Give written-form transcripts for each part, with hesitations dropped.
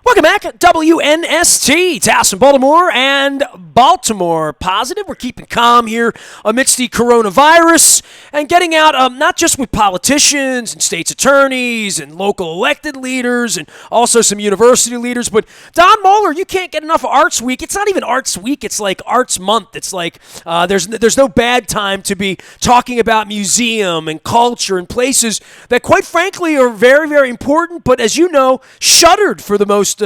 Welcome back, WNST, Taos in Baltimore and Baltimore Positive. We're keeping calm here amidst the coronavirus and getting out not just with politicians and state's attorneys and local elected leaders and also some university leaders, but Don Moeller, you can't get enough of Arts Week. It's not even Arts Week, it's like Arts Month. It's like there's no bad time to be talking about museum and culture and places that quite frankly are very, very important, but as you know, shuttered for the most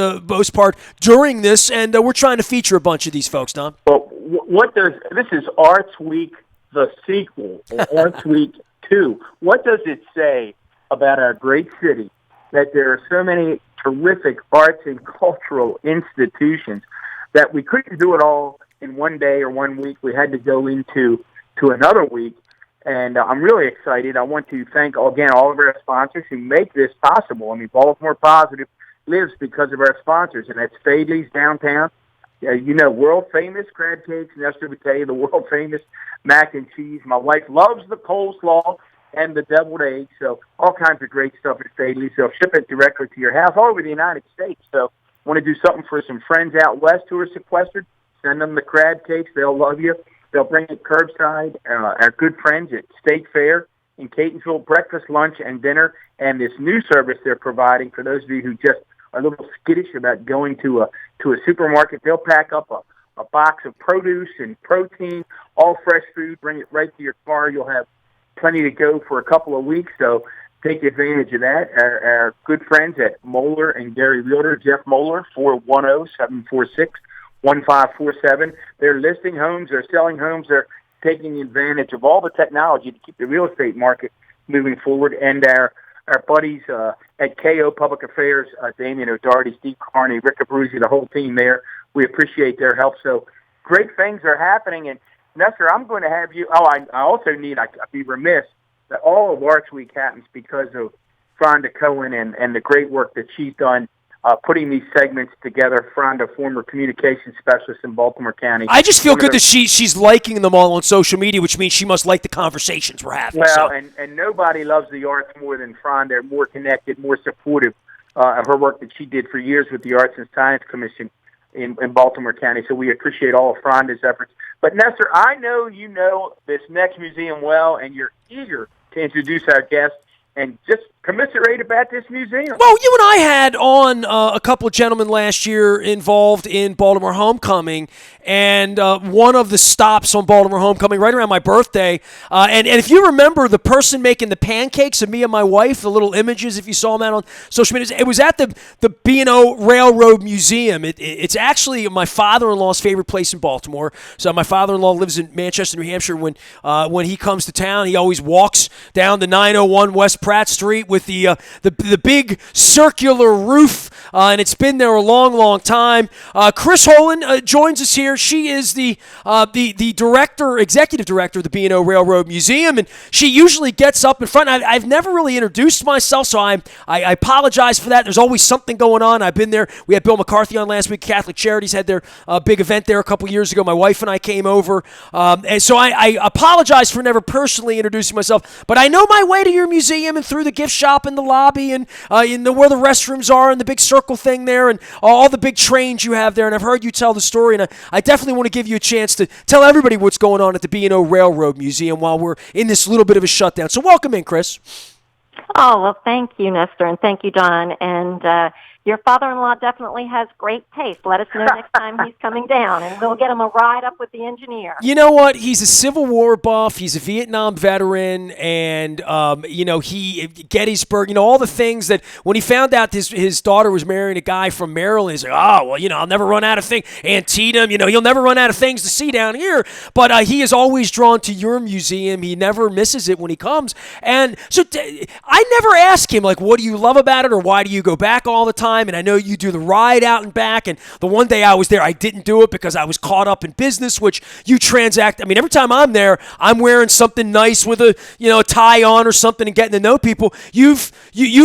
part during this, and we're trying to feature a bunch of these folks, Don. Well, this is Arts Week, the sequel, or Arts Week 2. What does it say about our great city that there are so many terrific arts and cultural institutions that we couldn't do it all in one day or 1 week? We had to go into another week, and I'm really excited. I want to thank, again, all of our sponsors who make this possible. I mean, Baltimore Positive lives because of our sponsors, and that's Fadley's downtown. World famous crab cakes, Nestor would tell you, the world famous mac and cheese. My wife loves the coleslaw and the deviled eggs, so all kinds of great stuff at Fadley's. They'll ship it directly to your house all over the United States. So want to do something for some friends out west who are sequestered, send them the crab cakes. They'll love you. They'll bring it curbside. Our good friends at State Fair in Catonsville, breakfast, lunch, and dinner, and this new service they're providing for those of you who just are a little skittish about going to a supermarket. They'll pack up a box of produce and protein, all fresh food, bring it right to your car. You'll have plenty to go for a couple of weeks, so take advantage of that. Our good friends at Moeller and Gary Realtor, Jeff Moeller, 410-746-1547. They're listing homes, they're selling homes, they're taking advantage of all the technology to keep the real estate market moving forward. And our buddies at KO Public Affairs, Damian O'Doherty, Steve Carney, Rick Abruzzi, the whole team there. We appreciate their help. So great things are happening. And Nestor, I'm going to have you. I also I'd be remiss that all of Arts Week happens because of Fonda Cohen and the great work that she's done putting these segments together. Fonda, former communications specialist in Baltimore County. I just feel good that she's liking them all on social media, which means she must like the conversations we're having. Well, and nobody loves the arts more than Fonda, more connected, more supportive of her work that she did for years with the Arts and Science Commission in Baltimore County. So we appreciate all of Fonda's efforts. But Nestor, I know you know this next museum well, and you're eager to introduce our guests and just commiserate about this museum. Well, you and I had on a couple of gentlemen last year involved in Baltimore Homecoming, and one of the stops on Baltimore Homecoming right around my birthday, and if you remember the person making the pancakes of me and my wife, the little images, if you saw them out on social media, it was at the B&O Railroad Museum. It's actually my father-in-law's favorite place in Baltimore. So my father-in-law lives in Manchester, New Hampshire. When he comes to town, he always walks down the 901 West Pratt Street with the big circular roof, and it's been there a long, long time. Kris Hoellen joins us here. She is the executive director of the B&O Railroad Museum, and she usually gets up in front. I've never really introduced myself, so I apologize for that. There's always something going on. I've been there. We had Bill McCarthy on last week. Catholic Charities had their big event there a couple years ago. My wife and I came over, and so I apologize for never personally introducing myself, but I know my way to your museum and through the gift shop in the lobby and where the restrooms are and the big circle thing there and all the big trains you have there. And I've heard you tell the story, and I definitely want to give you a chance to tell everybody what's going on at the B&O Railroad Museum while we're in this little bit of a shutdown. So welcome in, Kris. Oh, well, thank you, Nestor, and thank you, Don. And your father-in-law definitely has great taste. Let us know next time he's coming down, and we'll get him a ride up with the engineer. You know what? He's a Civil War buff. He's a Vietnam veteran, and, he Gettysburg, all the things that when he found out his daughter was marrying a guy from Maryland, he's like, oh, well, I'll never run out of things. Antietam, he'll never run out of things to see down here. But he is always drawn to your museum. He never misses it when he comes. And so I never ask him, like, what do you love about it, or why do you go back all the time? And I know you do the ride out and back, and the one day I was there, I didn't do it because I was caught up in business, which you transact. I mean, every time I'm there, I'm wearing something nice with a tie on or something and getting to know people. You've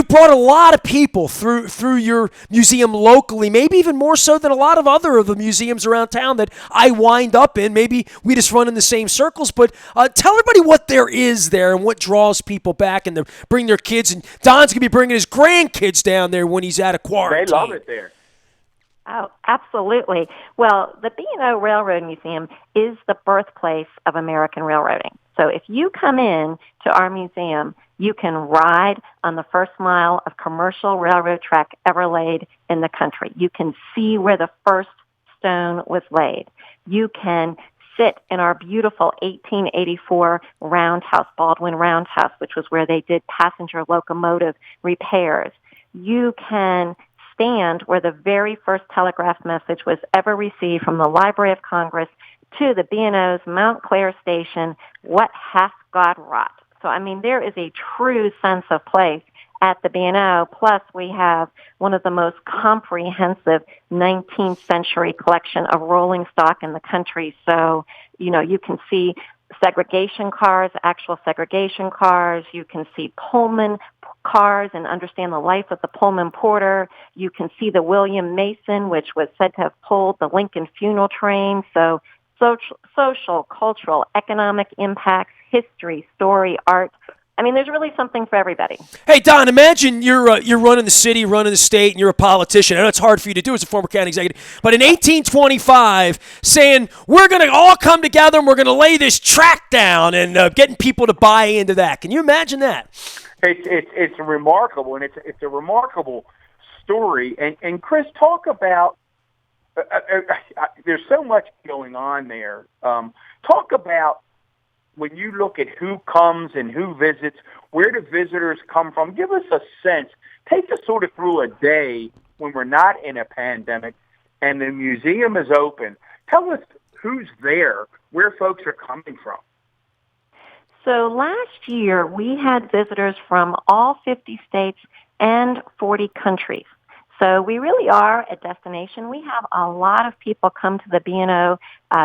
brought a lot of people through your museum locally, maybe even more so than a lot of the museums around town that I wind up in. Maybe we just run in the same circles, but tell everybody what there is there and what draws people back and bring their kids. And Don's going to be bringing his grandkids down there when he's at a quarantine. They love it there. Oh, absolutely. Well, the B&O Railroad Museum is the birthplace of American railroading. So if you come in to our museum, you can ride on the first mile of commercial railroad track ever laid in the country. You can see where the first stone was laid. You can sit in our beautiful 1884 Roundhouse, Baldwin Roundhouse, which was where they did passenger locomotive repairs. You can stand where the very first telegraph message was ever received from the Library of Congress to the B&O's Mount Clair station, What Hath God Wrought? So, I mean, there is a true sense of place at the B&O. Plus, we have one of the most comprehensive 19th century collection of rolling stock in the country. So, you know, you can see segregation cars, actual segregation cars. You can see Pullman cars and understand the life of the Pullman porter. You can see the William Mason, which was said to have pulled the Lincoln funeral train. So social, cultural, economic impacts, history, story, art. I mean, there's really something for everybody. Hey, Don, imagine you're running the city, running the state, and you're a politician. I know it's hard for you to do as a former county executive, but in 1825, saying we're going to all come together and we're going to lay this track down and getting people to buy into that. Can you imagine that? It's remarkable, and it's a remarkable story. And Kris, talk about. There's so much going on there. Talk about when you look at who comes and who visits, where do visitors come from? Give us a sense. Take us sort of through a day when we're not in a pandemic and the museum is open. Tell us who's there, where folks are coming from. So last year, we had visitors from all 50 states and 40 countries. So we really are a destination. We have a lot of people come to the B&O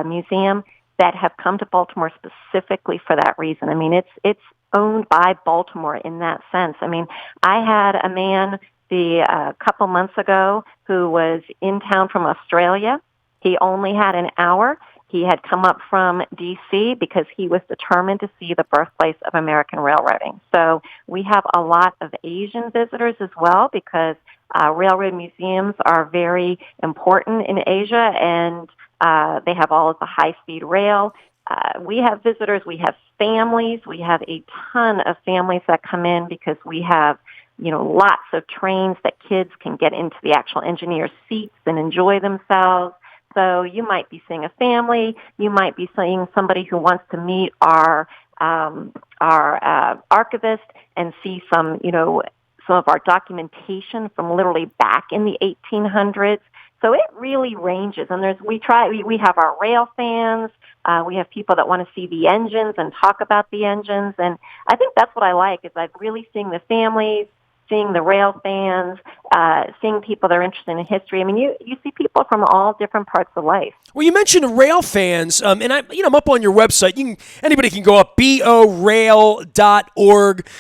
Museum that have come to Baltimore specifically for that reason. I mean, it's owned by Baltimore in that sense. I mean, I had a man a couple months ago who was in town from Australia. He only had an hour. He had come up from D.C. because he was determined to see the birthplace of American railroading. So we have a lot of Asian visitors as well because railroad museums are very important in Asia, and they have all of the high-speed rail. We have visitors. We have families. We have a ton of families that come in because we have, you know, lots of trains that kids can get into the actual engineer seats and enjoy themselves. So you might be seeing a family. You might be seeing somebody who wants to meet our archivist and see some of our documentation from literally back in the 1800s. So it really ranges. And we have our rail fans. We have people that want to see the engines and talk about the engines. And I think that's what I like is I'm really seeing the families, seeing the rail fans, seeing people that are interested in history. I mean, you see people from all different parts of life. Well, you mentioned rail fans, and I'm up on your website. Anybody can go up. borail.org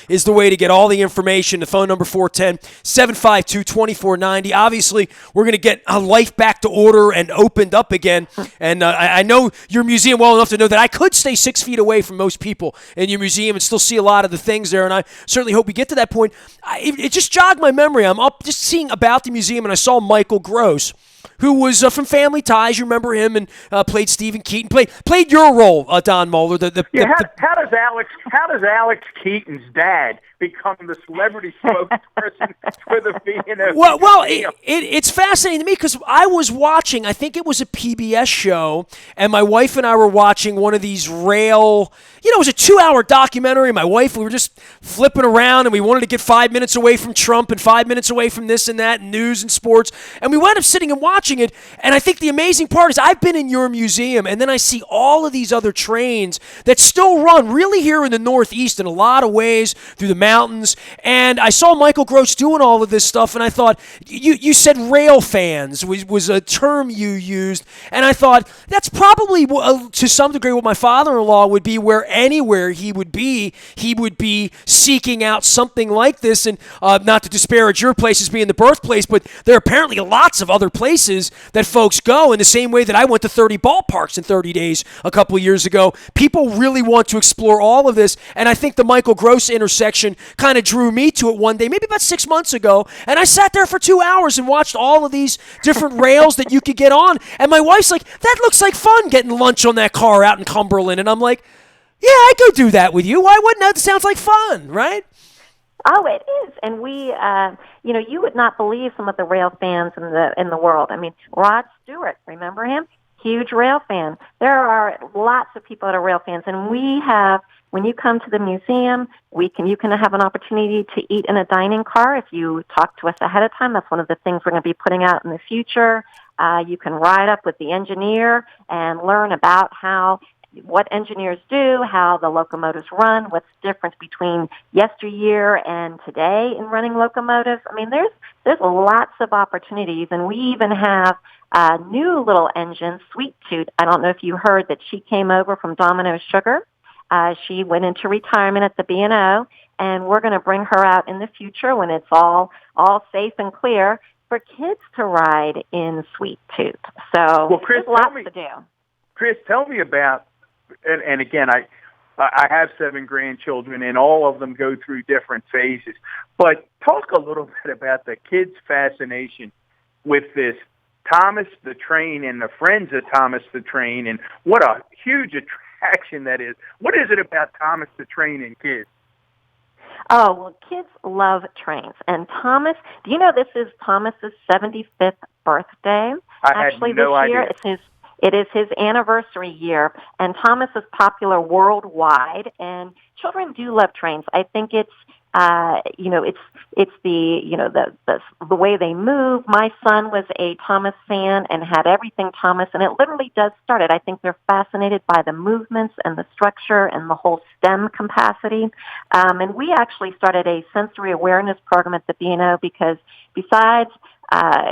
is the way to get all the information. The phone number 410-752-2490. Obviously, we're going to get life back to order and opened up again. And I know your museum well enough to know that I could stay 6 feet away from most people in your museum and still see a lot of the things there. And I certainly hope we get to that point. It just jogged my memory. I'm up just seeing about the museum, and I saw Michael Gross, who was from Family Ties. You remember him, and played Stephen Keaton. Played your role, Don Moeller. How does Alex Keaton's dad become the celebrity spokesperson for the B&O? Well, it's fascinating to me because I was watching. I think it was a PBS show, and my wife and I were watching one of these rail. It was a 2-hour documentary. My wife, we were just flipping around, and we wanted to get 5 minutes away from Trump and 5 minutes away from this and that, and news and sports. And we wound up sitting and watching it. And I think the amazing part is I've been in your museum, and then I see all of these other trains that still run really here in the Northeast in a lot of ways through the mountains. And I saw Michael Gross doing all of this stuff, and I thought, you said rail fans was a term you used. And I thought, that's probably to some degree what my father-in-law would be, where anywhere he would be seeking out something like this. And not to disparage your place as being the birthplace, but there are apparently lots of other places that folks go in the same way that I went to 30 ballparks in 30 days a couple of years ago. People really want to explore all of this, and I think the Michael Gross intersection kind of drew me to it one day, maybe about 6 months ago, and I sat there for 2 hours and watched all of these different rails that you could get on, and my wife's like, that looks like fun, getting lunch on that car out in Cumberland, and I'm like, yeah, I'd go do that with you. Why wouldn't that? It sounds like fun, right? Oh, it is, and we, you would not believe some of the rail fans in the world. I mean, Rod Stewart, remember him? Huge rail fan. There are lots of people that are rail fans, and we have. When you come to the museum, you can have an opportunity to eat in a dining car if you talk to us ahead of time. That's one of the things we're going to be putting out in the future. You can ride up with the engineer and learn about what engineers do, how the locomotives run, what's the difference between yesteryear and today in running locomotives. I mean, there's lots of opportunities, and we even have a new little engine, Sweet Tooth. I don't know if you heard that she came over from Domino's Sugar. She went into retirement at the B&O, and we're going to bring her out in the future when it's all safe and clear for kids to ride in Sweet Tooth. So well, Kris, there's lots to do. Kris, tell me about, and again, I have 7 grandchildren, and all of them go through different phases. But talk a little bit about the kids' fascination with this Thomas the Train and the Friends of Thomas the Train, and what a huge attraction that is. What is it about Thomas the Train and kids? Oh, well, kids love trains. And Thomas, do you know this is Thomas's 75th birthday? Actually, had no idea. It is his anniversary year, and Thomas is popular worldwide, and children do love trains. I think it's the way they move. My son was a Thomas fan and had everything Thomas, and it literally does start it. I think they're fascinated by the movements and the structure and the whole stem capacity. And we actually started a sensory awareness program at the B&O because besides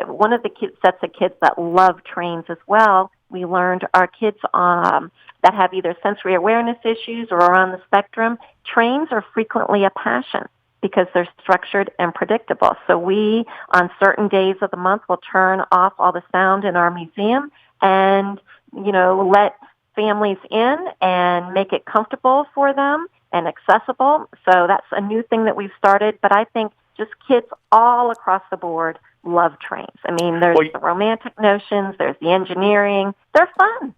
one of the sets of kids that love trains as well, we learned our kids that have either sensory awareness issues or are on the spectrum, trains are frequently a passion because they're structured and predictable. So we, on certain days of the month, will turn off all the sound in our museum and, let families in and make it comfortable for them and accessible. So that's a new thing that we've started. But I think just kids all across the board love trains. I mean, there's the romantic notions, there's the engineering. They're fun.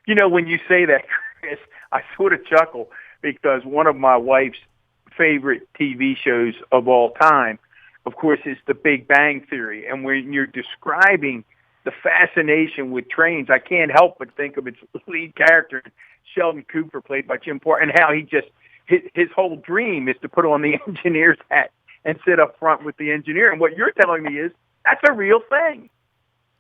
When you say that, Kris, I sort of chuckle because one of my wife's favorite TV shows of all time, of course, is The Big Bang Theory. And when you're describing the fascination with trains, I can't help but think of its lead character, Sheldon Cooper, played by Jim Porter, and how his whole dream is to put on the engineer's hat and sit up front with the engineer. And what you're telling me is that's a real thing.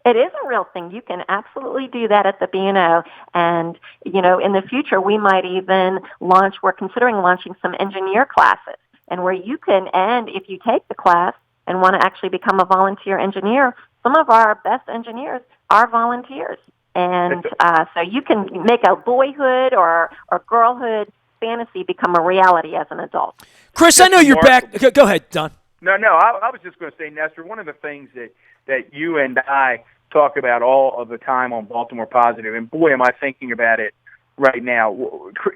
It is a real thing. You can absolutely do that at the B&O. And, in the future, we might even we're considering launching some engineer classes. And where you can, and if you take the class and want to actually become a volunteer engineer, some of our best engineers are volunteers. And so you can make a boyhood or girlhood fantasy become a reality as an adult. Kris, I know you're back. Go ahead, Don. No, I was just going to say, Nestor, one of the things that you and I talk about all of the time on Baltimore Positive, and boy, am I thinking about it right now.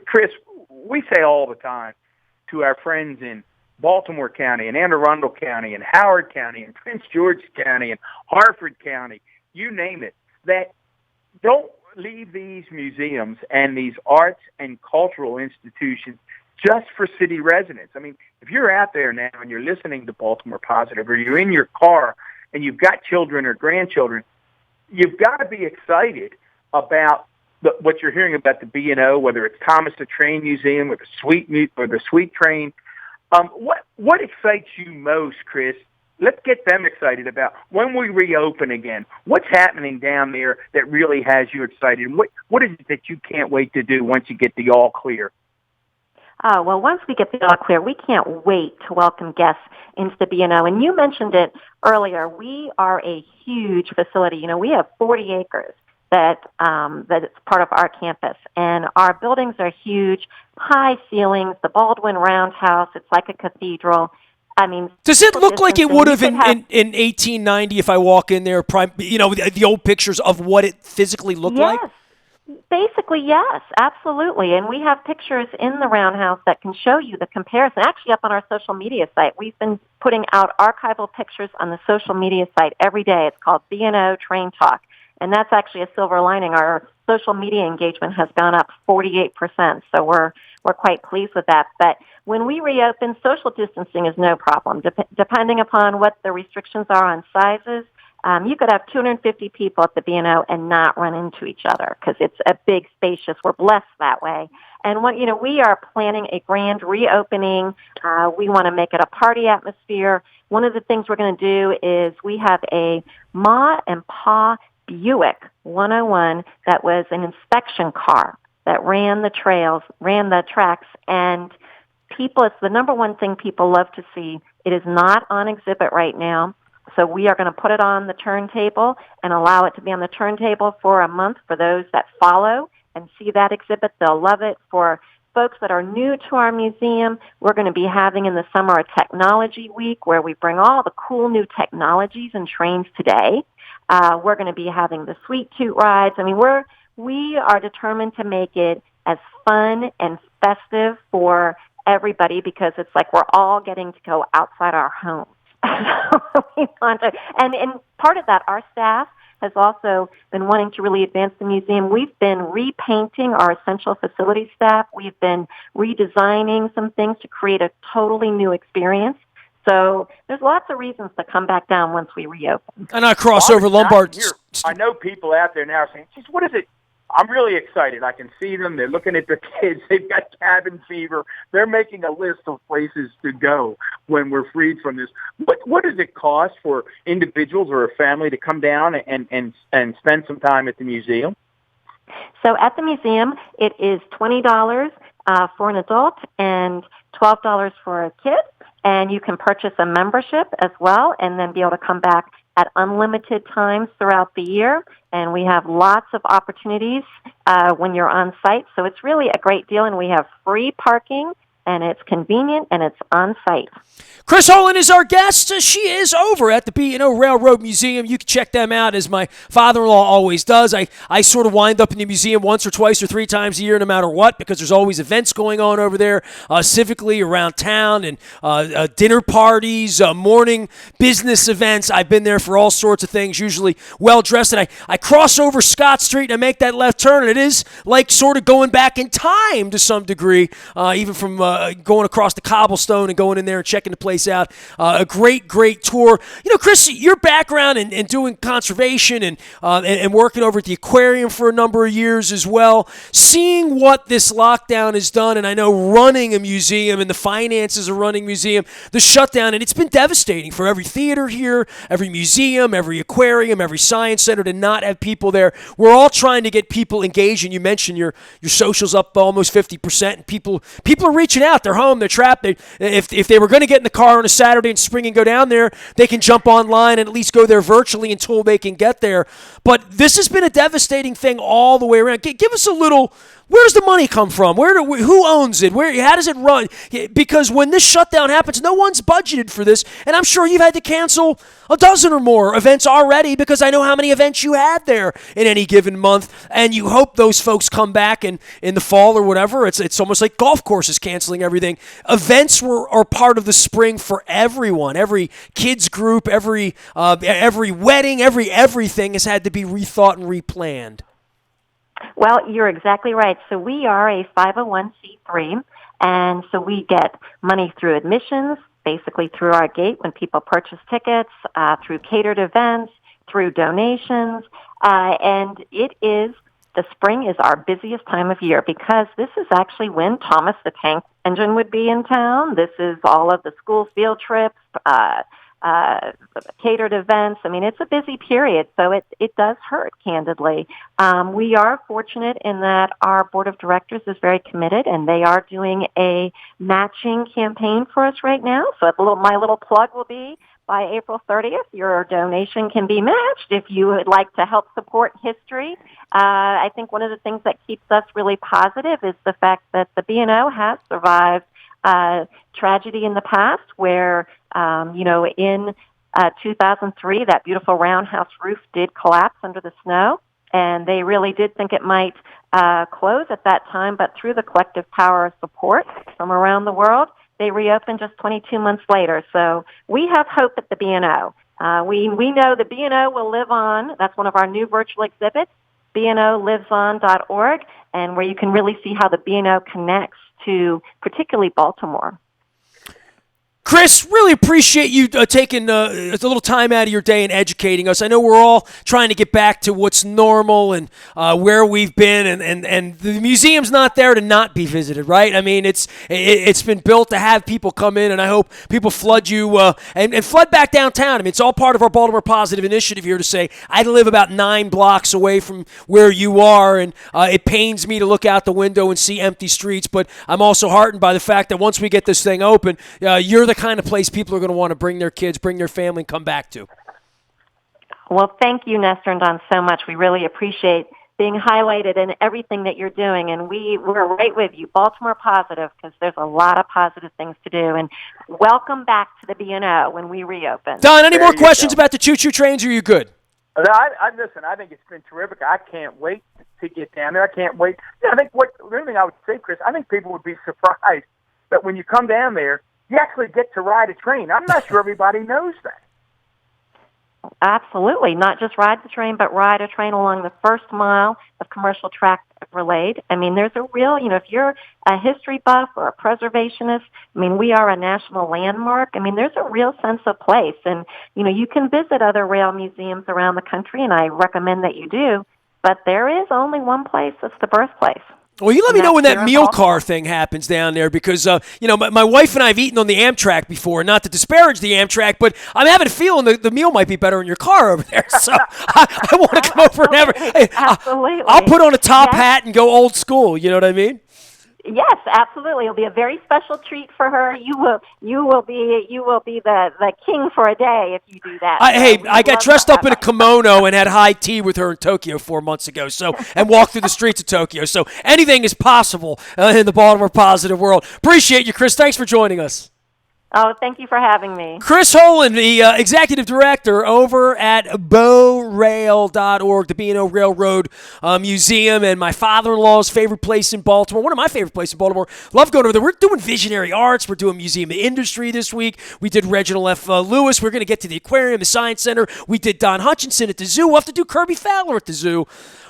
Kris, we say all the time to our friends in Baltimore County and Anne Arundel County and Howard County and Prince George County and Harford County, you name it, that don't leave these museums and these arts and cultural institutions just for city residents. I mean, if you're out there now and you're listening to Baltimore Positive, or you're in your car and you've got children or grandchildren, you've got to be excited about what you're hearing about the B&O, whether it's Thomas the Train Museum or the Sweet Train. What excites you most, Kris? Let's get them excited about when we reopen again. What's happening down there that really has you excited? What is it that you can't wait to do once you get the all clear? Well, once we get the all clear, we can't wait to welcome guests into the B&O. And you mentioned it earlier. We are a huge facility. We have 40 acres. that it's part of our campus. And our buildings are huge, high ceilings, the Baldwin Roundhouse. It's like a cathedral. I mean, does it look like it would have in 1890 if I walk in there? The old pictures of what it physically looked like. Yes. Basically, yes, absolutely. And we have pictures in the Roundhouse that can show you the comparison. Actually, up on our social media site, we've been putting out archival pictures on the social media site every day. It's called B&O Train Talk. And that's actually a silver lining. Our social media engagement has gone up 48%. So we're quite pleased with that. But when we reopen, social distancing is no problem. Depending upon what the restrictions are on sizes, you could have 250 people at the B&O and not run into each other because it's a big, spacious. We're blessed that way. And we are planning a grand reopening. We want to make it a party atmosphere. One of the things we're going to do is we have a Ma and Pa Buick 101 that was an inspection car that ran the tracks, and it's the number one thing people love to see. It is not on exhibit right now. So we are going to put it on the turntable and allow it to be on the turntable for a month for those that follow and see that exhibit. They'll love it. For folks that are new to our museum, we're going to be having in the summer a technology week where we bring all the cool new technologies in trains today. We're going to be having the Sweet Toot rides. I mean, we are determined to make it as fun and festive for everybody because it's like we're all getting to go outside our homes. We want to, and part of that, our staff has also been wanting to really advance the museum. We've been repainting our essential facility staff. We've been redesigning some things to create a totally new experience. So there's lots of reasons to come back down once we reopen. And I cross over Lombard. I know people out there now saying, "Geez, what is it?" I'm really excited. I can see them. They're looking at their kids. They've got cabin fever. They're making a list of places to go when we're freed from this. What does it cost for individuals or a family to come down and spend some time at the museum? So at the museum, it is $20 for an adult and $12 for a kid. And you can purchase a membership as well and then be able to come back at unlimited times throughout the year. And we have lots of opportunities when you're on site. So it's really a great deal, and we have free parking, and it's convenient, and it's on site. Kris Hoellen is our guest. She is over at the B&O Railroad Museum. You can check them out, as my father-in-law always does. I sort of wind up in the museum once or twice or three times a year, no matter what, because there's always events going on over there, civically around town, and dinner parties, morning business events. I've been there for all sorts of things, usually well-dressed. And I cross over Scott Street, and I make that left turn, and it is like sort of going back in time to some degree, even from going across the cobblestone and going in there and checking the place out. A great tour. Kris, your background in doing conservation and working over at the aquarium for a number of years as well, seeing what this lockdown has done, and I know running a museum and the finances of running a museum, the shutdown, and it's been devastating for every theater here, every museum, every aquarium, every science center to not have people there. We're all trying to get people engaged, and you mentioned your socials up almost 50%, and people are reaching out. They're home. They're trapped. If they were going to get in the car on a Saturday and spring and go down there, they can jump online and at least go there virtually until they can get there. But this has been a devastating thing all the way around. Give us a little. Where does the money come from? Who owns it? How does it run? Because when this shutdown happens, no one's budgeted for this, and I'm sure you've had to cancel a dozen or more events already because I know how many events you had there in any given month, and you hope those folks come back in the fall or whatever. It's almost like golf courses canceling everything. Events are part of the spring for everyone. Every kids group, every wedding, everything has had to be rethought and replanned. Well, you're exactly right. So we are a 501c3, and so we get money through admissions, basically through our gate when people purchase tickets, through catered events, through donations, and the spring is our busiest time of year because this is actually when Thomas the Tank Engine would be in town. This is all of the school field trips, catered events. I mean, it's a busy period, so it does hurt, candidly. We are fortunate in that our board of directors is very committed, and they are doing a matching campaign for us right now. So my little plug will be by April 30th, your donation can be matched if you would like to help support history. I think one of the things that keeps us really positive is the fact that the B&O has survived tragedy in the past where, in 2003, that beautiful Roundhouse roof did collapse under the snow, and they really did think it might close at that time, but through the collective power of support from around the world, they reopened just 22 months later. So we have hope at the B&O. We know the B&O will live on. That's one of our new virtual exhibits, bnoliveson.org, and where you can really see how the B&O connects to particularly Baltimore. Kris, really appreciate you taking a little time out of your day and educating us. I know we're all trying to get back to what's normal and where we've been, and the museum's not there to not be visited, right? I mean, it's been built to have people come in, and I hope people flood you and flood back downtown. I mean, it's all part of our Baltimore Positive initiative here to say, I live about 9 blocks away from where you are, and it pains me to look out the window and see empty streets, but I'm also heartened by the fact that once we get this thing open, you're the kind of place people are going to want to bring their kids, bring their family, and come back to. Well, thank you, Nestor and Don, so much. We really appreciate being highlighted in everything that you're doing, and we're right with you, Baltimore Positive, because there's a lot of positive things to do. And welcome back to the B&O when we reopen. Don, any more questions about the choo-choo trains, or are you good? Listen, I think it's been terrific. I can't wait to get down there. I can't wait. Yeah, I think the other thing I would say, Kris, I think people would be surprised that when you come down there, you actually get to ride a train. I'm not sure everybody knows that. Absolutely. Not just ride the train, but ride a train along the first mile of commercial track ever laid. I mean, there's a real, if you're a history buff or a preservationist, I mean, we are a national landmark. I mean, there's a real sense of place. And, you can visit other rail museums around the country, and I recommend that you do. But there is only one place that's the birthplace. Well, you let me know when that meal car thing happens down there because, my wife and I have eaten on the Amtrak before, not to disparage the Amtrak, but I'm having a feeling the meal might be better in your car over there. So I want to come over and have it. Absolutely. I'll put on a top hat and go old school. You know what I mean? Yes, absolutely. It'll be a very special treat for her. You will be the king for a day if you do that. I got dressed up in a kimono and had high tea with her in Tokyo 4 months ago. And walked through the streets of Tokyo. So anything is possible in the Baltimore Positive world. Appreciate you, Kris. Thanks for joining us. Oh, thank you for having me. Kris Hoellen, the executive director over at BoRail.org, the B&O Railroad Museum, and my father-in-law's favorite place in Baltimore, one of my favorite places in Baltimore. Love going over there. We're doing visionary arts. We're doing museum of industry this week. We did Reginald F. Lewis. We're going to get to the aquarium, the science center. We did Don Hutchinson at the zoo. We'll have to do Kirby Fowler at the zoo.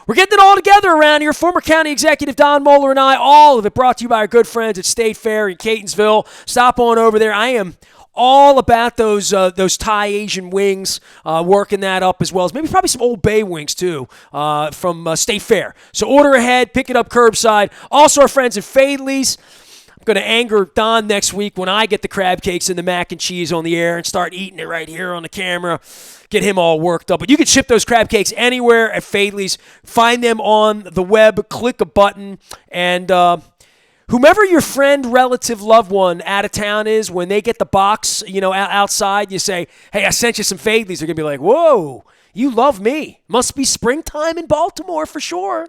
We're getting it all together around here. Former county executive Don Moeller and I, all of it brought to you by our good friends at State Fair in Catonsville. Stop on over there. I am all about those Thai Asian wings, working that up as well as maybe probably some Old Bay wings too from State Fair. So order ahead, pick it up curbside. Also our friends at Fadley's. I'm going to anger Don next week when I get the crab cakes and the mac and cheese on the air and start eating it right here on the camera. Get him all worked up. But you can ship those crab cakes anywhere at Fadley's. Find them on the web. Click a button. And whomever your friend, relative, loved one out of town is, when they get the box, outside, you say, hey, I sent you some Fadley's. They're going to be like, whoa, you love me. Must be springtime in Baltimore for sure.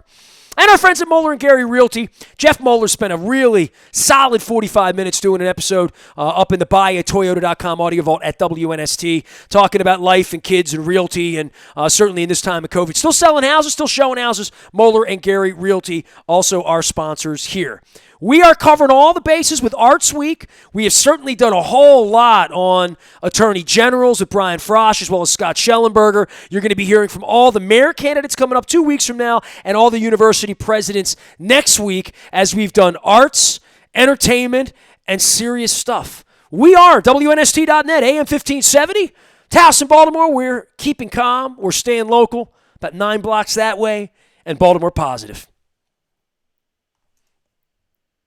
And our friends at Moeller and Gary Realty. Jeff Moeller spent a really solid 45 minutes doing an episode up in the buyatoyota.com audio vault at WNST, talking about life and kids and realty, and certainly in this time of COVID. Still selling houses, still showing houses. Moeller and Gary Realty, also our sponsors here. We are covering all the bases with Arts Week. We have certainly done a whole lot on Attorney Generals with Brian Frosch as well as Scott Schellenberger. You're going to be hearing from all the mayor candidates coming up 2 weeks from now and all the university presidents next week as we've done arts, entertainment, and serious stuff. We are WNST.net, AM 1570. Taos in Baltimore, we're keeping calm. We're staying local, about 9 blocks that way, and Baltimore Positive.